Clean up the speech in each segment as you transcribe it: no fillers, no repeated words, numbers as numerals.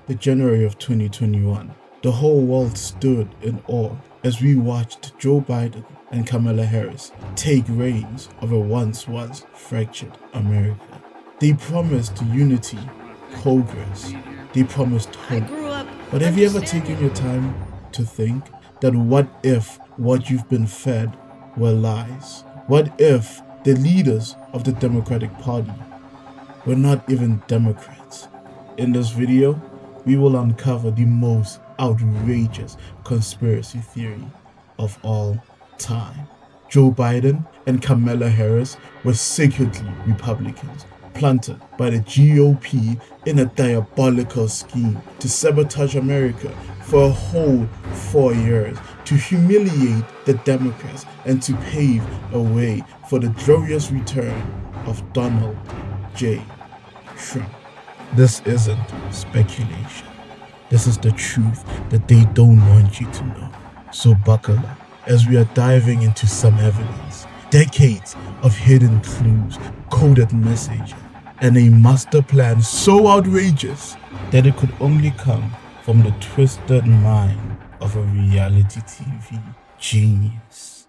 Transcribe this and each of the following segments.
the January of 2021, the whole world stood in awe as we watched Joe Biden and Kamala Harris take reins of a once fractured America. They promised unity, progress, they promised hope. But have you ever taken your time to think that what if what you've been fed were lies? What if the leaders of the Democratic Party were not even Democrats? In this video, we will uncover the most outrageous conspiracy theory of all time. Joe Biden and Kamala Harris were secretly Republicans, planted by the GOP in a diabolical scheme to sabotage America for a whole 4 years, to humiliate the Democrats and to pave a way for the glorious return of Donald J. Trump. This isn't speculation. This is the truth that they don't want you to know. So buckle up as we are diving into some evidence, decades of hidden clues, coded messages, and a master plan so outrageous that it could only come from the twisted mind of a reality TV genius.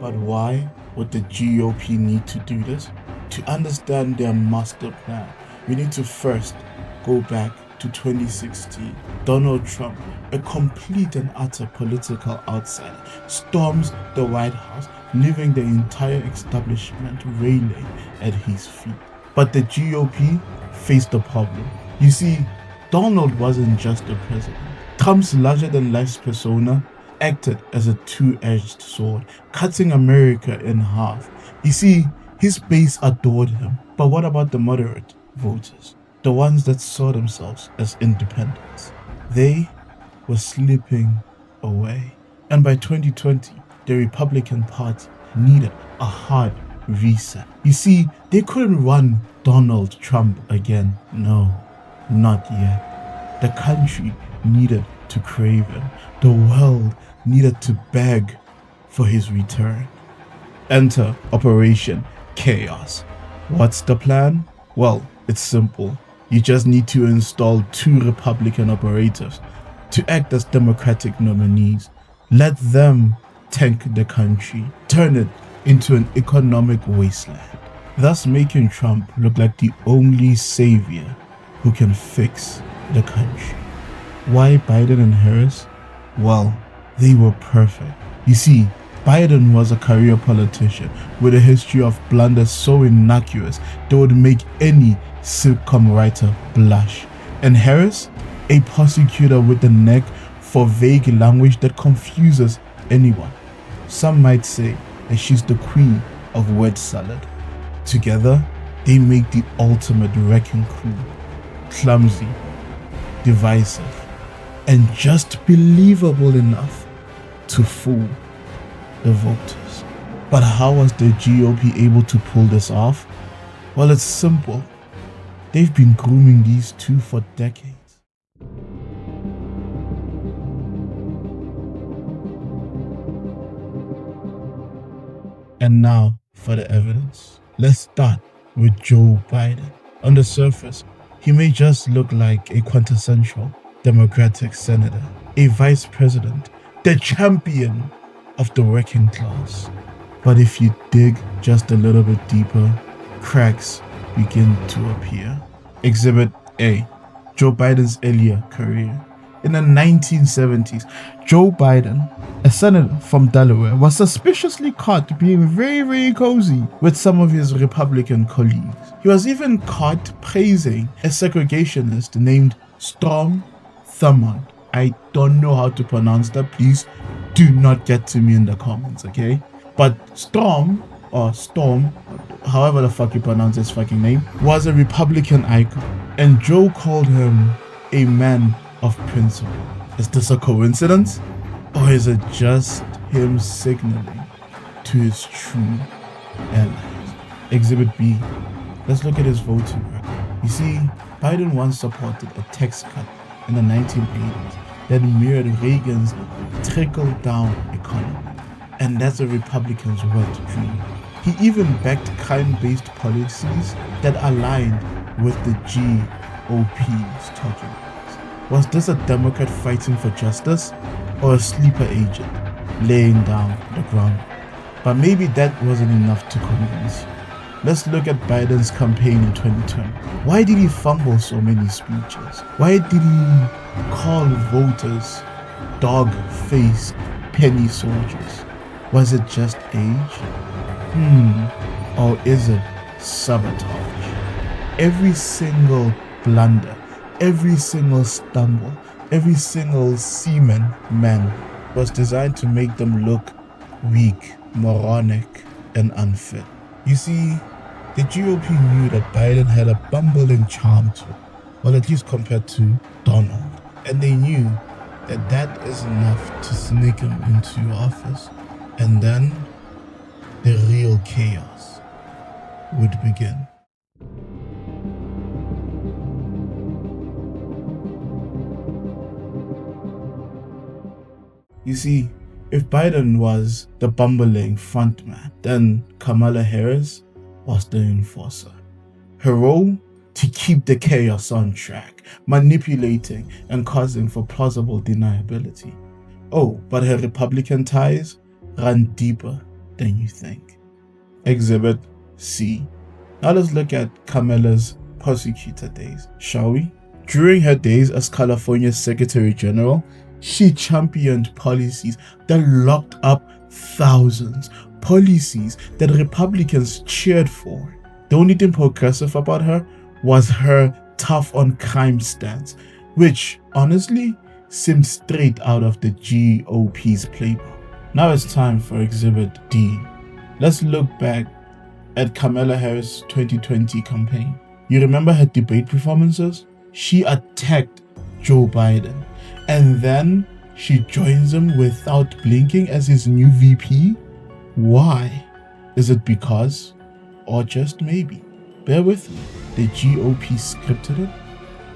But why would the GOP need to do this? To understand their master plan, we need to first go back to 2016. Donald Trump, a complete and utter political outsider, storms the White House, leaving the entire establishment railing at his feet. But the GOP faced a problem. You see, Donald wasn't just a president. Trump's larger-than-life persona acted as a two-edged sword, cutting America in half. You see, his base adored him. But what about the moderate voters? The ones that saw themselves as independents? They were slipping away. And by 2020, the Republican Party needed a hard reset. You see, they couldn't run Donald Trump again. No, not yet. The country needed to crave him. The world needed to beg for his return. Enter Operation Chaos. What's the plan? Well, it's simple. You just need to install 2 Republican operators to act as Democratic nominees. Let them tank the country, turn it into an economic wasteland, thus making Trump look like the only savior who can fix the country. Why Biden and Harris? Well, they were perfect. You see, Biden was a career politician with a history of blunders so innocuous they would make any sitcom writer blush. And Harris, a prosecutor with a knack for vague language that confuses anyone. Some might say that she's the queen of word salad. Together, they make the ultimate wrecking crew. Clumsy, divisive, and just believable enough to fool the voters. But how was the GOP able to pull this off? Well, it's simple. They've been grooming these two for decades. And now for the evidence. Let's start with Joe Biden. On the surface, he may just look like a quintessential Democratic senator, a vice president, the champion of the working class. But if you dig just a little bit deeper, cracks begin to appear. Exhibit A. Joe Biden's earlier career. In the 1970s, Joe Biden, a senator from Delaware, was suspiciously caught being very cozy with some of his Republican colleagues. He was even caught praising a segregationist named Tomh. I don't know how to pronounce that. Please do not get to me in the comments, okay? But Storm, however the fuck you pronounce his fucking name, was a Republican icon. And Joe called him a man of principle. Is this a coincidence? Or is it just him signaling to his true allies? Exhibit B. Let's look at his voting record. You see, Biden once supported a tax cut in the 1980s that mirrored Reagan's trickle-down economy. And that's a Republican's wet dream. He even backed crime-based policies that aligned with the GOP's talking points. Was this a Democrat fighting for justice or a sleeper agent laying down the groundwork? But maybe that wasn't enough to convince you. Let's look at Biden's campaign in 2020. Why did he fumble so many speeches? Why did he call voters dog-faced penny soldiers? Was it just age? Or is it sabotage? Every single blunder, every single stumble, every single semen man was designed to make them look weak, moronic, and unfit. You see, the GOP knew that Biden had a bumbling charm to, well, at least compared to Donald. And they knew that that is enough to sneak him into office. And then the real chaos would begin. You see, if Biden was the bumbling frontman, then Kamala Harris was the enforcer. Her role? To keep the chaos on track, manipulating and causing for plausible deniability. Oh, but her Republican ties run deeper than you think. Exhibit C. Now let's look at Kamala's prosecutor days, shall we? During her days as California's Secretary General, she championed policies that locked up thousands, policies that Republicans cheered for. The only thing progressive about her was her tough on crime stance, which honestly seemed straight out of the GOP's playbook. Now it's time for Exhibit D. Let's look back at Kamala Harris' 2020 campaign. You remember her debate performances? She attacked Joe Biden, and then she joins him without blinking as his new VP? Why? Is it because, or just maybe? Bear with me, the GOP scripted it.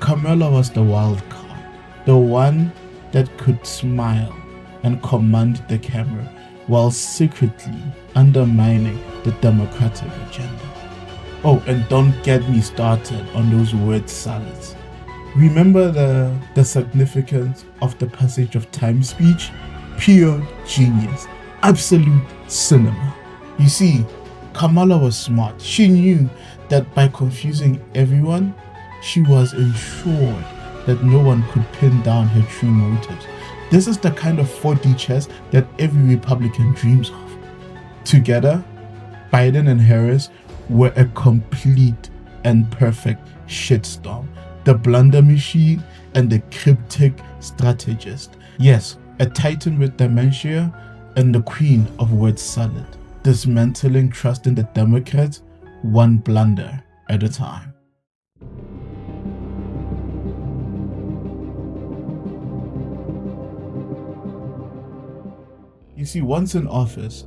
Kamala was the wild card, the one that could smile and command the camera while secretly undermining the Democratic agenda. Oh, and don't get me started on those word salads. Remember the significance of the passage of time speech? Pure genius. Absolute cinema. You see, Kamala was smart. She knew that by confusing everyone, she was ensured that no one could pin down her true motives. This is the kind of 4D chess that every Republican dreams of. Together, Biden and Harris were a complete and perfect shitstorm. The blunder machine and the cryptic strategist. Yes, a titan with dementia and the queen of word salad, dismantling trust in the Democrats one blunder at a time. You see, once in office,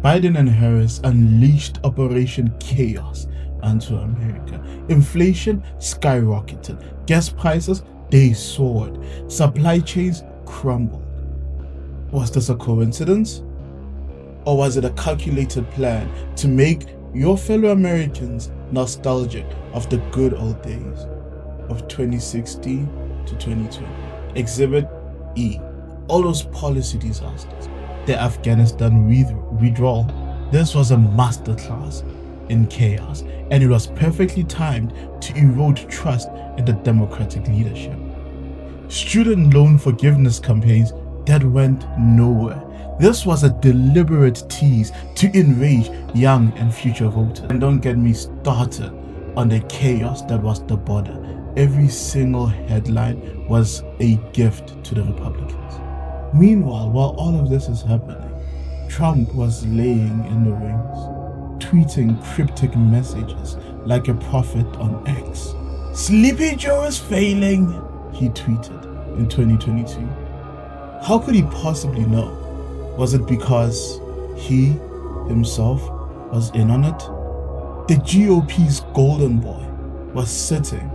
Biden and Harris unleashed Operation Chaos onto America. Inflation skyrocketed. Gas prices, they soared. Supply chains crumbled. Was this a coincidence? Or was it a calculated plan to make your fellow Americans nostalgic of the good old days of 2016 to 2020? Exhibit E. All those policy disasters. The Afghanistan withdrawal. This was a masterclass in chaos, and it was perfectly timed to erode trust in the Democratic leadership. Student loan forgiveness campaigns that went nowhere. This was a deliberate tease to enrage young and future voters. And don't get me started on the chaos that was the border. Every single headline was a gift to the Republicans. Meanwhile, while all of this is happening, Trump was laying in the wings, tweeting cryptic messages like a prophet on X. Sleepy Joe is failing, he tweeted in 2022. How could he possibly know? Was it because he himself was in on it? The GOP's golden boy was sitting,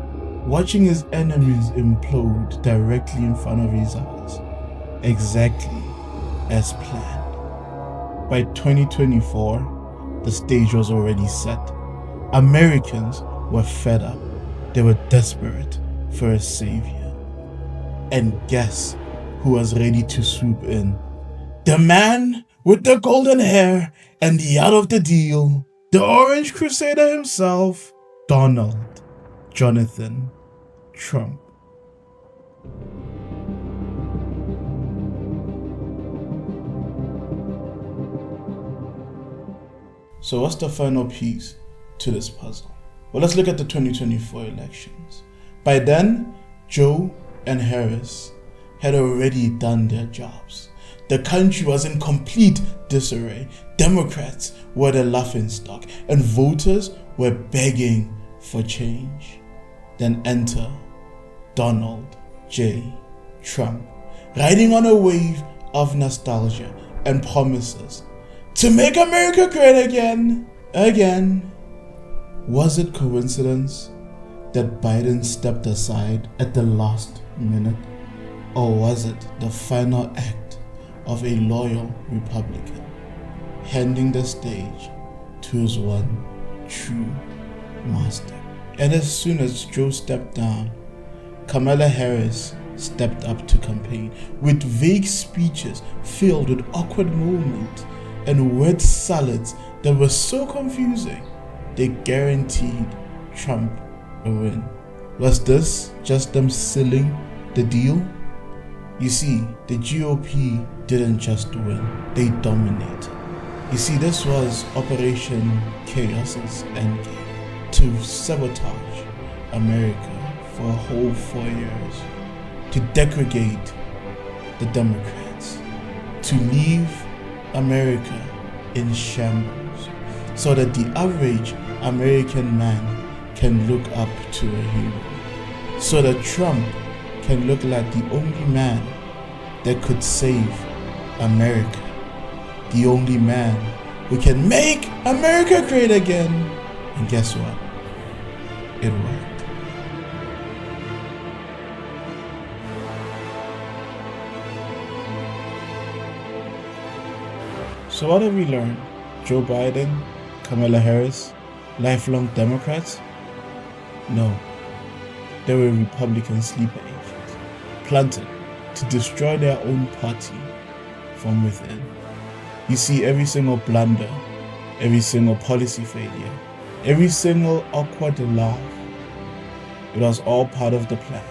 watching his enemies implode directly in front of his eyes, exactly as planned. By 2024, The stage was already set. Americans were fed up. They were desperate for a savior. And guess who was ready to swoop in? The man with the golden hair and the out of the deal. The Orange Crusader himself, Donald Jonathan Trump. So what's the final piece to this puzzle? Well, let's look at the 2024 elections. By then, Joe and Harris had already done their jobs. The country was in complete disarray. Democrats were the laughingstock and voters were begging for change. Then enter Donald J. Trump, riding on a wave of nostalgia and promises to make America great again. Was it coincidence that Biden stepped aside at the last minute? Or was it the final act of a loyal Republican handing the stage to his one true master? And as soon as Joe stepped down, Kamala Harris stepped up to campaign with vague speeches filled with awkward moments and word salads that were so confusing they guaranteed Trump a win. Was this just them sealing the deal? You see, the GOP didn't just win, they dominated. You see, this was Operation Chaos's endgame, to sabotage America for a whole 4 years, to degrade the Democrats, to leave America in shambles, so that the average American man can look up to a hero, so that Trump can look like the only man that could save America, the only man who can make America great again. And guess what? It worked. So what have we learned? Joe Biden, Kamala Harris, lifelong Democrats? No, they were Republican sleeper agents, planted to destroy their own party from within. You see, every single blunder, every single policy failure, every single awkward laugh, it was all part of the plan.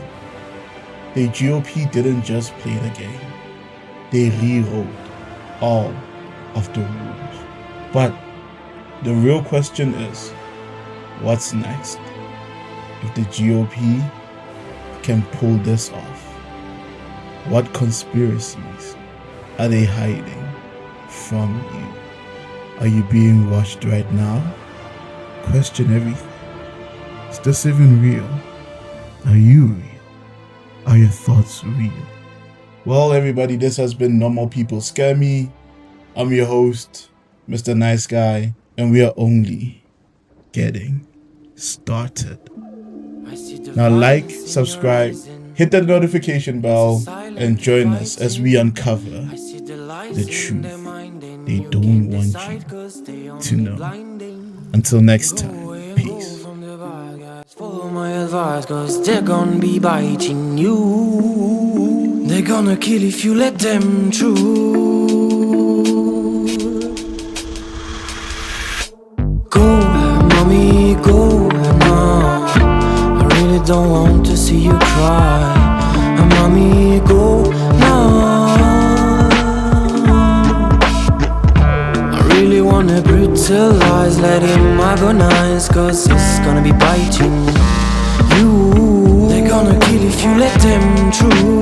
The GOP didn't just play the game, they rewrote all of the rules. But the real question is, what's next? If the GOP can pull this off, what conspiracies are they hiding from you? Are you being watched right now? Question everything. Is this even real? Are you real? Are your thoughts real? Well, everybody, this has been Normal People Scare Me. I'm your host, Mr. Nice Guy, and we are only getting started. Now like, subscribe, hit that notification bell, and join us as we uncover the truth they don't want you to know. Until next time, peace. Follow my advice, cause they're gonna be biting you. They're gonna kill if you let them through. Go, mommy, go now. I really don't want to see you cry. Mommy, go now. I really wanna brutalize, let him agonize, cause it's gonna be biting you. They're gonna kill if you let them through.